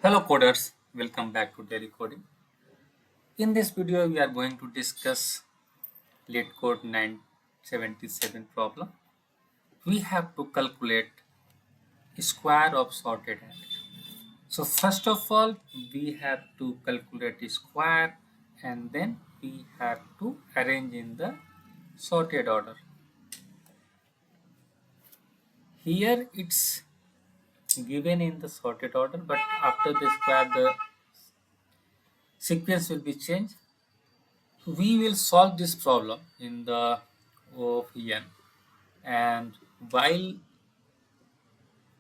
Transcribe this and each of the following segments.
Hello coders, welcome back to Daily Coding. In this video, we are going to discuss LeetCode 977 problem. We have to calculate square of sorted array. So first of all, we have to calculate square and then we have to arrange in the sorted order. Here it's given in the sorted order, but after the square, the sequence will be changed. We will solve this problem in the O of n, and while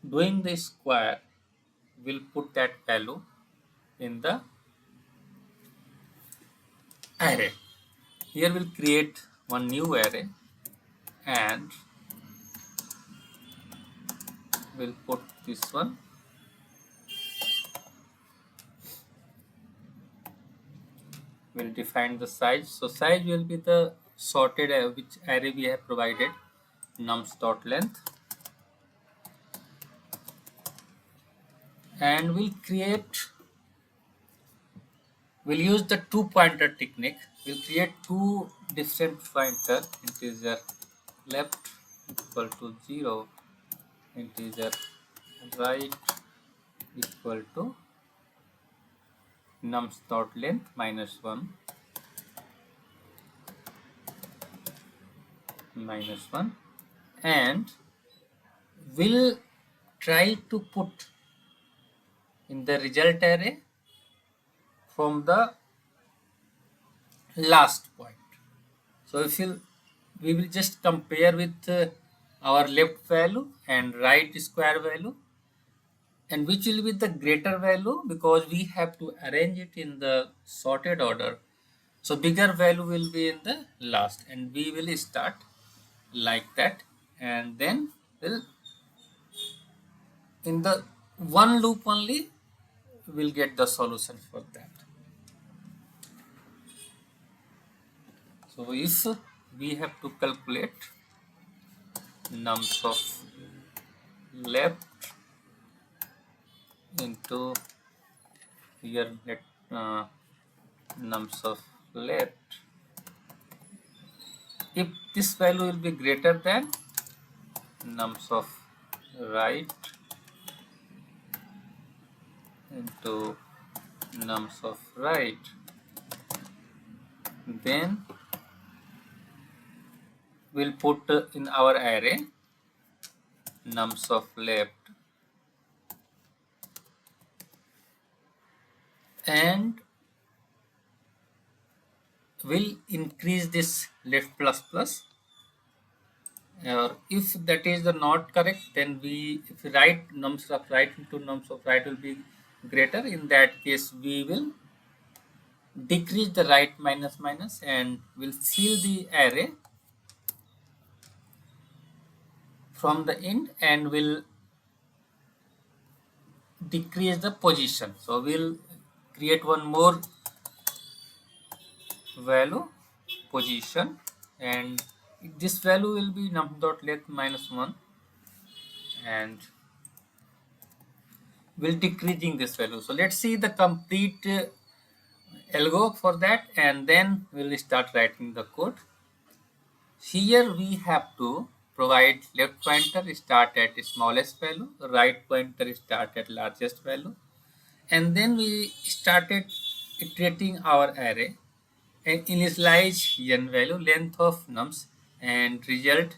doing the square we'll put that value in the array. Here we'll create one new array and we'll put this one. We'll define the size. So size will be the sorted which array we have provided, nums dot length, and we'll use the two pointer technique. We'll create two different pointer, integer left equal to 0, integer right equal to nums dot length -1 -1, and we'll try to put in the result array from the last point. So if we will just compare with our left value and right square value, and which will be the greater value, because we have to arrange it in the sorted order. So bigger value will be in the last, and we will start like that, and then we'll in the one loop only we'll get the solution for that. So if we have to calculate nums of left into here let nums of left, if this value will be greater than nums of right into nums of right, then we'll put in our array nums of left, and we'll increase this left plus plus, or if that is the not correct, then if we write nums of right into nums of right will be greater, in that case we will decrease the right minus minus and we'll fill the array from the end and will decrease the position. So we'll create one more value, position, and this value will be num dot length -1, and we'll decreasing this value. So let's see the complete algo for that, and then we'll start writing the code. Here we have to provide left pointer start at smallest value, right pointer start at largest value, and then we started iterating our array and initialize n value, length of nums, and result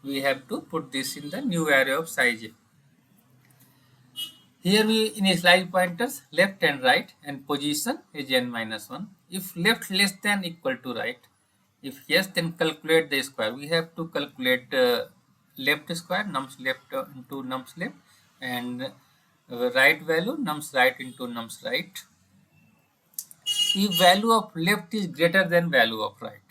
we have to put this in the new array of size. Here we initialize pointers left and right, and position is n-1. If left less than equal to right, if yes, then calculate the square. We have to calculate left square, nums left into nums left, and right value nums right into nums right. If value of left is greater than value of right,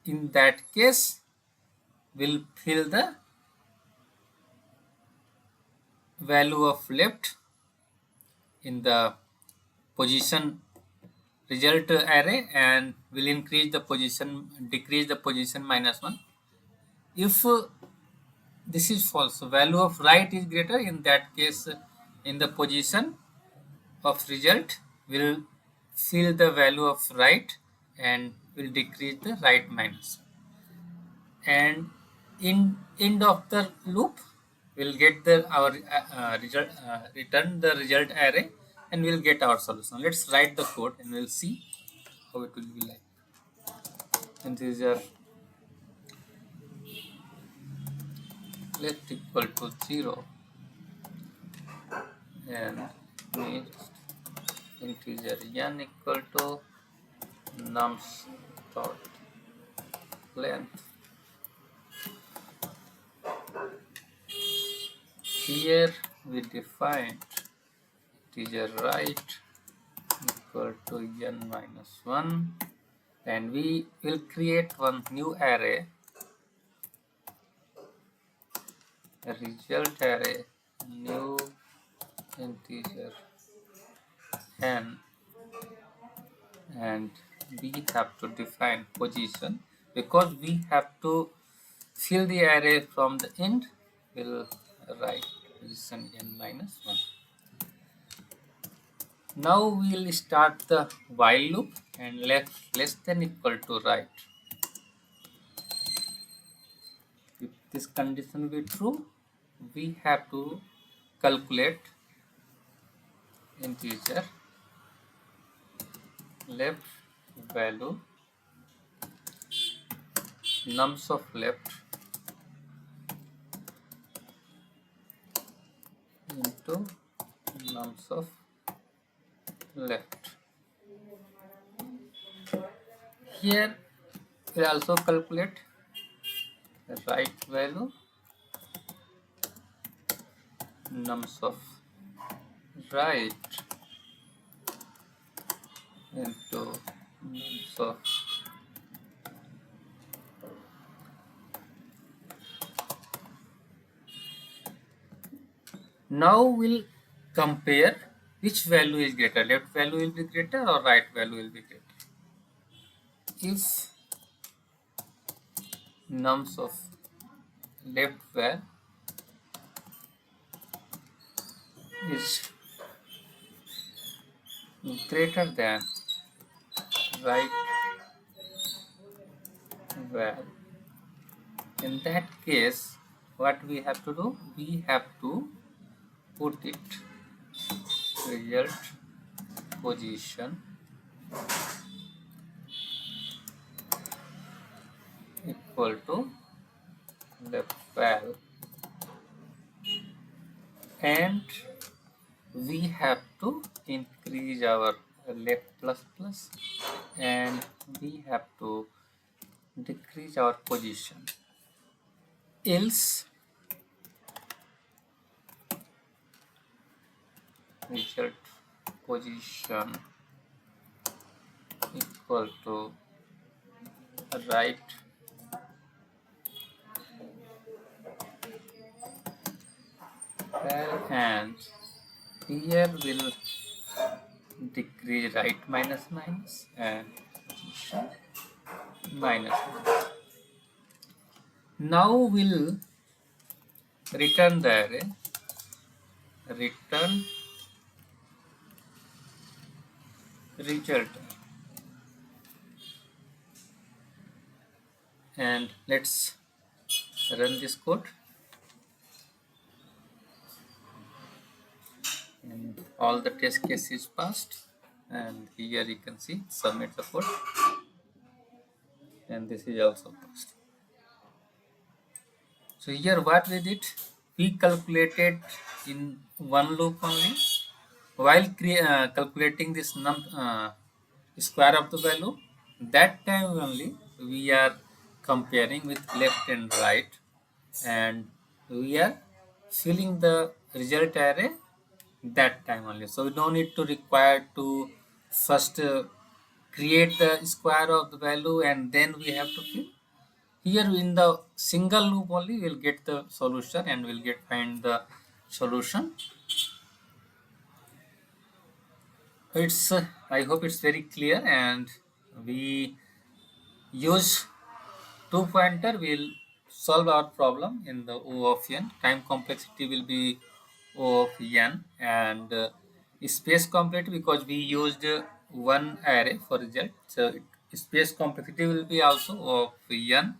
in that case we'll fill the value of left in the position result array, and will increase the position, decrease the position -1. If this is false, so value of right is greater, in that case in the position of result will fill the value of right and will decrease the right minus. And in end of the loop we'll get the our result, return the result array, and we'll get our solution. Let's write the code and we'll see how it will be like. Integer left equal to 0 and next integer n equal to nums dot length. Here we define integer right equal to n minus 1, and we will create one new array, a result array, new integer n, and we have to define position because we have to fill the array from the end. We'll write position n minus 1. Now we'll start the while loop and left less than equal to right. If this condition be true, we have to calculate integer left value nums of left into nums of left. Here we also calculate the right value nums of right into nums of now we'll compare which value is greater, left value will be greater or right value will be greater. If nums of left value is greater than right value, in that case what we have to do, we have to put it result position equal to left val, and we have to increase our left plus plus and we have to decrease our position, else result position equal to right val, and here will decrease right minus minus and position minus minus. Now we'll return the array, return result, and let's run this code, and all the test cases passed, and here you can see submit the code, and this is also passed. So here what we did, we calculated in one loop only. While calculating this square of the value, that time only we are comparing with left and right, and we are filling the result array that time only. So we don't need to require to first create the square of the value and then we have to fill. Here in the single loop only we'll get the solution and we'll find the solution. It's I hope it's very clear, and we use two pointer will solve our problem in the O of n. Time complexity will be O of n, and space complexity because we used one array for result. So space complexity will be also of n,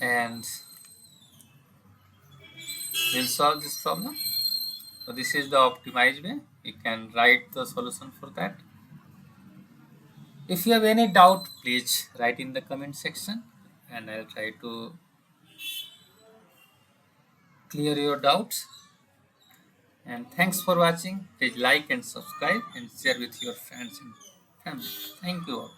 and we'll solve this problem. So this is the optimized way. You can write the solution for that. If you have any doubt, please write in the comment section and I'll try to clear your doubts. And thanks for watching. Please like and subscribe and share with your friends and family. Thank you all.